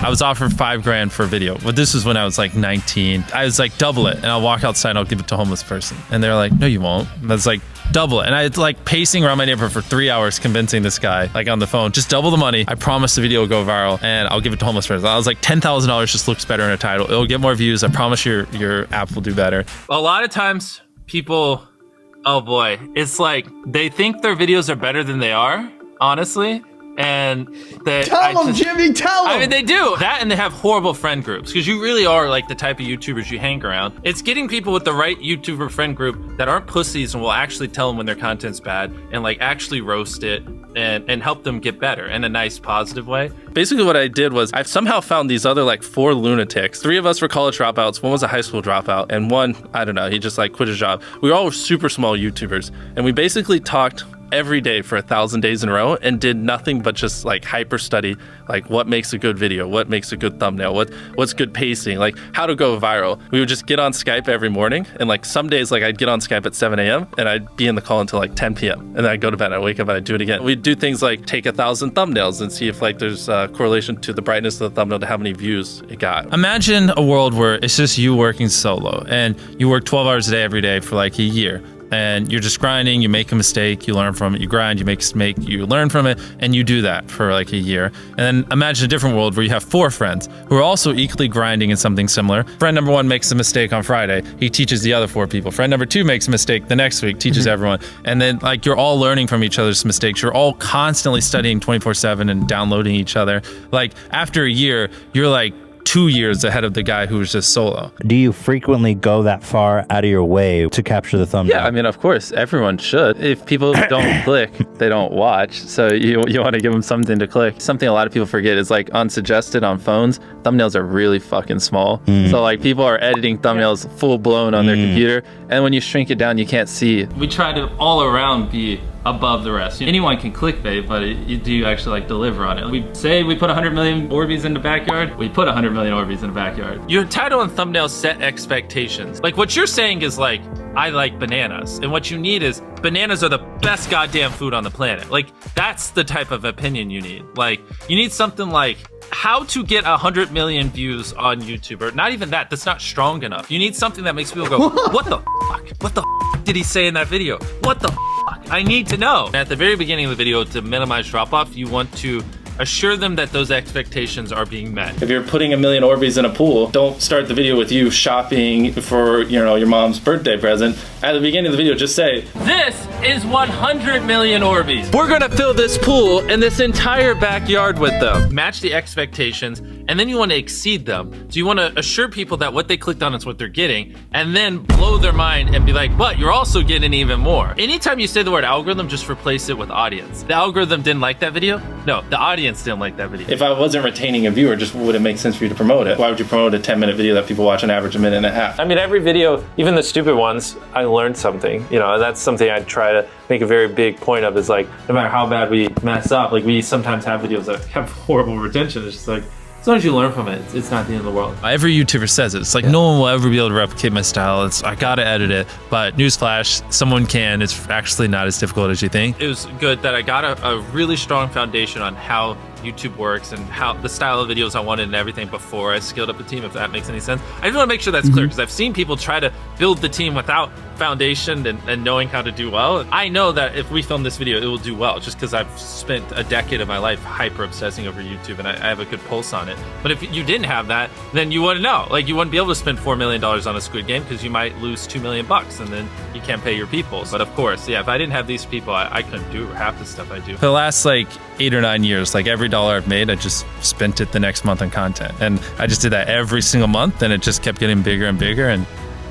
I was offered $5,000 for a video, but this was when I was like 19. I was like, double it, and I'll walk outside and I'll give it to a homeless person. And they're like, no, you won't. And I was like, double it. And I was like pacing around my neighborhood for 3 hours convincing this guy, like on the phone, just double the money. I promise the video will go viral and I'll give it to a homeless person. I was like, $10,000 just looks better in a title. It'll get more views. I promise your app will do better. A lot of times people, oh boy, it's like they think their videos are better than they are, honestly. And tell them, Jimmy, tell them. I mean, they do that, and they have horrible friend groups because you really are like the type of YouTubers you hang around. It's getting people with the right YouTuber friend group that aren't pussies and will actually tell them when their content's bad and like actually roast it and help them get better in a nice, positive way. Basically, what I did was I've somehow found these other like 4 lunatics. 3 of us were college dropouts. 1 was a high school dropout, and 1, I don't know, he just like quit his job. We were all super small YouTubers, and we basically talked every day for 1,000 days in a row and did nothing but just like hyper study like what makes a good video, what makes a good thumbnail, what's good pacing, like how to go viral. We would just get on Skype every morning, and like some days like I'd get on Skype at 7 a.m. and I'd be in the call until like 10 p.m. and then I'd go to bed, I'd wake up and I'd do it again. We'd do things like take 1,000 thumbnails and see if like there's a correlation to the brightness of the thumbnail to how many views it got. Imagine a world where it's just you working solo and you work 12 hours a day every day for like a year. And you're just grinding, you make a mistake, you learn from it, you grind, you make a mistake, you learn from it, and you do that for like a year. And then imagine a different world where you have 4 friends who are also equally grinding in something similar. Friend number 1 makes a mistake on Friday, he teaches the other 4 people. Friend number 2 makes a mistake the next week, teaches everyone. And then like you're all learning from each other's mistakes. You're all constantly studying 24/7 and downloading each other. Like after a year, you're like 2 years ahead of the guy who was just solo. Do you frequently go that far out of your way to capture the thumbnail? Yeah, I mean, of course, everyone should. If people don't click, they don't watch. So you want to give them something to click. Something a lot of people forget is like unsuggested on phones, thumbnails are really fucking small. So like people are editing thumbnails full blown on their computer. And when you shrink it down, you can't see. We try to all around be above the rest. Anyone can clickbait, but do you actually like deliver on it? We say we put 100 million Orbeez in the backyard, we put 100 million Orbeez in the backyard. Your title and thumbnail set expectations. Like what you're saying is like, I like bananas. And what you need is bananas are the best goddamn food on the planet. Like that's the type of opinion you need. Like you need something like how to get 100 million views on YouTube, or not even that, that's not strong enough. You need something that makes people go, what the fuck? What the fuck did he say in that video? What the fuck? I need to know. At the very beginning of the video, to minimize drop off, you want to assure them that those expectations are being met. If you're putting 1 million Orbeez in a pool, don't start the video with you shopping for, you know, your mom's birthday present. At the beginning of the video, just say, this is 100 million Orbeez. We're gonna fill this pool and this entire backyard with them. Match the expectations, and then you want to exceed them. So you want to assure people that what they clicked on is what they're getting, and then blow their mind and be like, but you're also getting even more. Anytime you say the word algorithm, just replace it with audience. The algorithm didn't like that video? No, the audience didn't like that video. If I wasn't retaining a viewer, just would it make sense for you to promote it? Why would you promote a 10-minute video that people watch on average a minute and a half? I mean, every video, even the stupid ones, I learned something, you know, and that's something I try to make a very big point of, is like, no matter how bad we mess up, like we sometimes have videos that have horrible retention. It's just like, as long as you learn from it, it's not the end of the world. Every YouTuber says it. It's like, no one will ever be able to replicate my style. I gotta edit it. But newsflash, someone can. It's actually not as difficult as you think. It was good that I got a really strong foundation on how YouTube works and how the style of videos I wanted and everything before I scaled up the team, if that makes any sense. I just want to make sure that's clear, because I've seen people try to build the team without foundation and knowing how to do well. I know that if we film this video, it will do well, just because I've spent a decade of my life hyper obsessing over YouTube and I have a good pulse on it. But if you didn't have that, then you wouldn't know. Like, you wouldn't be able to spend $4 million on a Squid Game, because you might lose $2 million and then you can't pay your people. But of course, yeah, if I didn't have these people, I couldn't do half the stuff I do. For the last like 8 or 9 years, like every dollar I've made, I just spent it the next month on content. And I just did that every single month, and it just kept getting bigger and bigger, and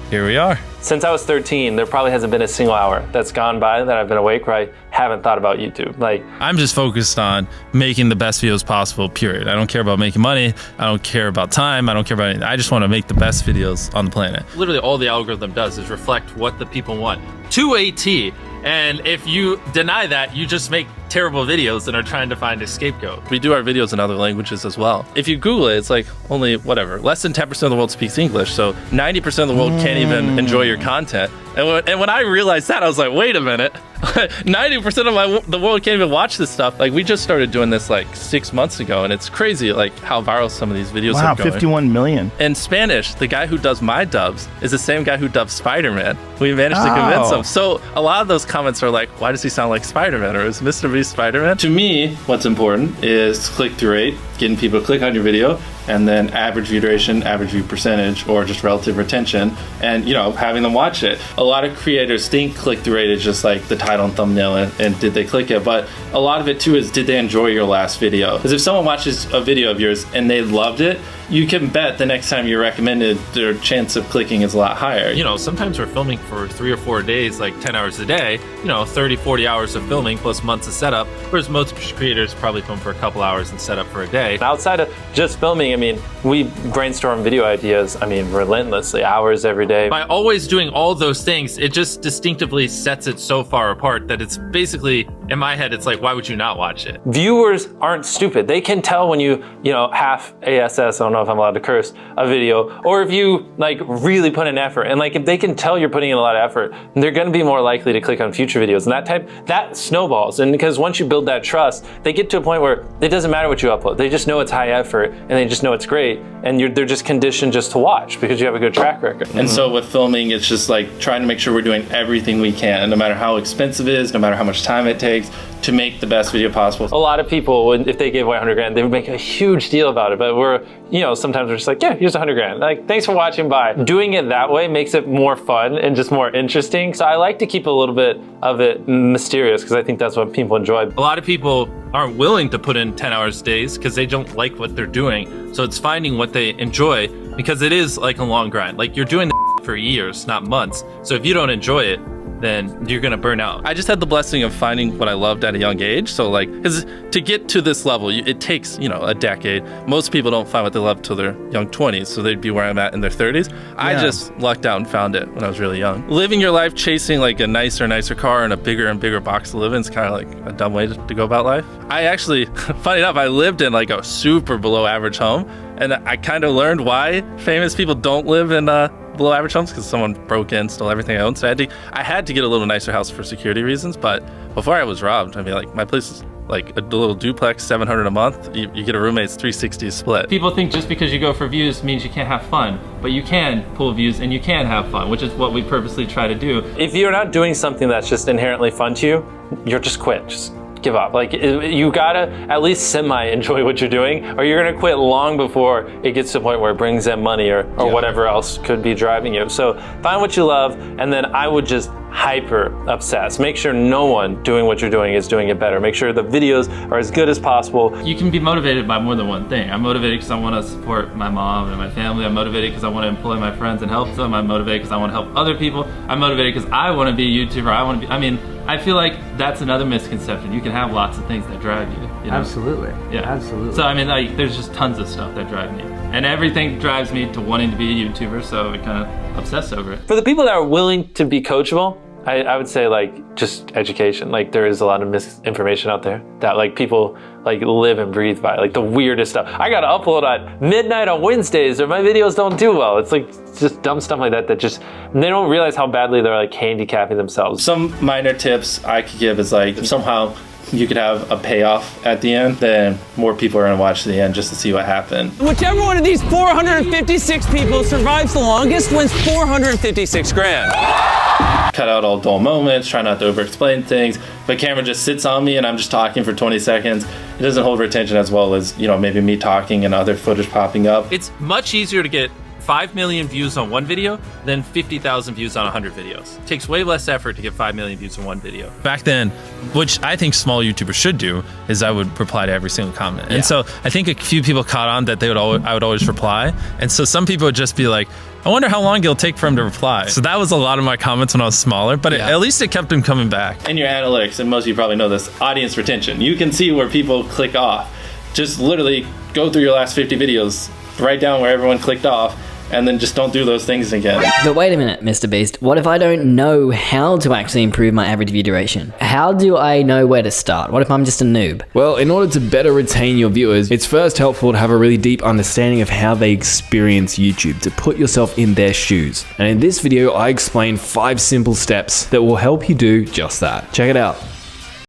here we are. Since I was 13, there probably hasn't been a single hour that's gone by that I've been awake where I haven't thought about YouTube. Like, I'm just focused on making the best videos possible, period. I don't care about making money. I don't care about time. I don't care about anything. I just want to make the best videos on the planet. Literally all the algorithm does is reflect what the people want to a T. And if you deny that, you just make terrible videos and are trying to find a scapegoat. We do our videos in other languages as well. If you Google it, it's like only whatever, less than 10% of the world speaks English. So 90% of the world can't even enjoy your content. And when I realized that, I was like, wait a minute. 90% of the world can't even watch this stuff. Like, we just started doing this like 6 months ago, and it's crazy like how viral some of these videos Wow, are going. 51 million. In Spanish, the guy who does my dubs is the same guy who dubbed Spider-Man. We managed to convince him. So a lot of those comments are like, why does he sound like Spider-Man? Or is MrBeast Spider-Man? To me, what's important is click-through rate, getting people to click on your video, and then average view duration, average view percentage, or just relative retention, and, you know, having them watch it. A lot of creators think click-through rate is just like the title and thumbnail and did they click it, but a lot of it too is, did they enjoy your last video? Because if someone watches a video of yours and they loved it, you can bet the next time you're recommended, their chance of clicking is a lot higher. You know, sometimes we're filming for 3 or 4 days, like 10 hours a day, you know, 30, 40 hours of filming plus months of setup, whereas most creators probably film for a couple hours and set up for a day. Outside of just filming, I mean, we brainstorm video ideas, I mean, relentlessly, hours every day. By always doing all those things, it just distinctively sets it so far apart that it's basically, in my head, it's like, why would you not watch it? Viewers aren't stupid. They can tell when you know, half ASS, I don't know if I'm allowed to curse, a video, or if you like really put in effort. And like, if they can tell you're putting in a lot of effort, they're gonna be more likely to click on future videos. And that snowballs. And because once you build that trust, they get to a point where it doesn't matter what you upload. They just know it's high effort and they just know it's great. And they're just conditioned just to watch because you have a good track record. And so with filming, it's just like trying to make sure we're doing everything we can, no matter how expensive it is, no matter how much time it takes, to make the best video possible. A lot of people, if they gave away 100 grand, they would make a huge deal about it. But we're, you know, sometimes we're just like, yeah, here's 100 grand. Like, thanks for watching, bye. Doing it that way makes it more fun and just more interesting. So I like to keep a little bit of it mysterious because I think that's what people enjoy. A lot of people aren't willing to put in 10 hours days because they don't like what they're doing. So it's finding what they enjoy, because it is like a long grind. Like, you're doing the for years, not months. So if you don't enjoy it, then you're gonna burn out. I just had the blessing of finding what I loved at a young age. So like, because to get to this level, it takes, you know, a decade. Most people don't find what they love till their young 20s, so they'd be where I'm at in their 30s. Yeah. I just lucked out and found it when I was really young. Living your life chasing like a nicer car and a bigger and bigger box to live in is kind of like a dumb way to go about life. I actually, funny enough, I lived in like a super below average home, and I kind of learned why famous people don't live in below average homes, because someone broke in, stole everything I owned. So I had to get a little nicer house for security reasons. But before I was robbed, I mean, like, my place is like a little duplex, $700 a month. You get a roommate's $360 split. People think just because you go for views means you can't have fun, but you can pull views and you can have fun, which is what we purposely try to do. If you're not doing something that's just inherently fun to you, you're just quit. Just give up. Like, you gotta at least semi-enjoy what you're doing, or you're gonna quit long before it gets to the point where it brings in money or whatever else could be driving you. So find what you love, and then I would just hyper obsess. Make sure no one doing what you're doing is doing it better. Make sure the videos are as good as possible. You can be motivated by more than one thing. I'm motivated because I want to support my mom and my family. I'm motivated because I want to employ my friends and help them. I'm motivated because I want to help other people. I'm motivated because I want to be a YouTuber. I mean, I feel like that's another misconception. You can have lots of things that drive you. You know? Absolutely. Yeah. Absolutely. So I mean, like, there's just tons of stuff that drive me. And everything drives me to wanting to be a YouTuber, so I kind of obsess over it. For the people that are willing to be coachable, I would say, like, just education. Like, there is a lot of misinformation out there that, like, people like live and breathe by, like the weirdest stuff. I gotta upload at midnight on Wednesdays or my videos don't do well. It's like just dumb stuff like that just, they don't realize how badly they're like handicapping themselves. Some minor tips I could give is like, if somehow you could have a payoff at the end, then more people are gonna watch to the end just to see what happened. Whichever one of these 456 people survives the longest wins 456 grand. Cut out all dull moments, try not to over-explain things. If a camera just sits on me and I'm just talking for 20 seconds, it doesn't hold retention as well as, you know, maybe me talking and other footage popping up. It's much easier to get 5 million views on one video than 50,000 views on 100 videos. It takes way less effort to get 5 million views on one video. Back then, which I think small YouTubers should do, is I would reply to every single comment. And so I think a few people caught on that I would always reply. And so some people would just be like, I wonder how long it'll take for him to reply. So that was a lot of my comments when I was smaller, but at least it kept him coming back. In your analytics, and most of you probably know this, audience retention. You can see where people click off. Just literally go through your last 50 videos, write down where everyone clicked off, and then just don't do those things again. But wait a minute, Mr. Beast. What if I don't know how to actually improve my average view duration? How do I know where to start? What if I'm just a noob? Well, in order to better retain your viewers, it's first helpful to have a really deep understanding of how they experience YouTube, to put yourself in their shoes. And in this video, I explain 5 simple steps that will help you do just that. Check it out.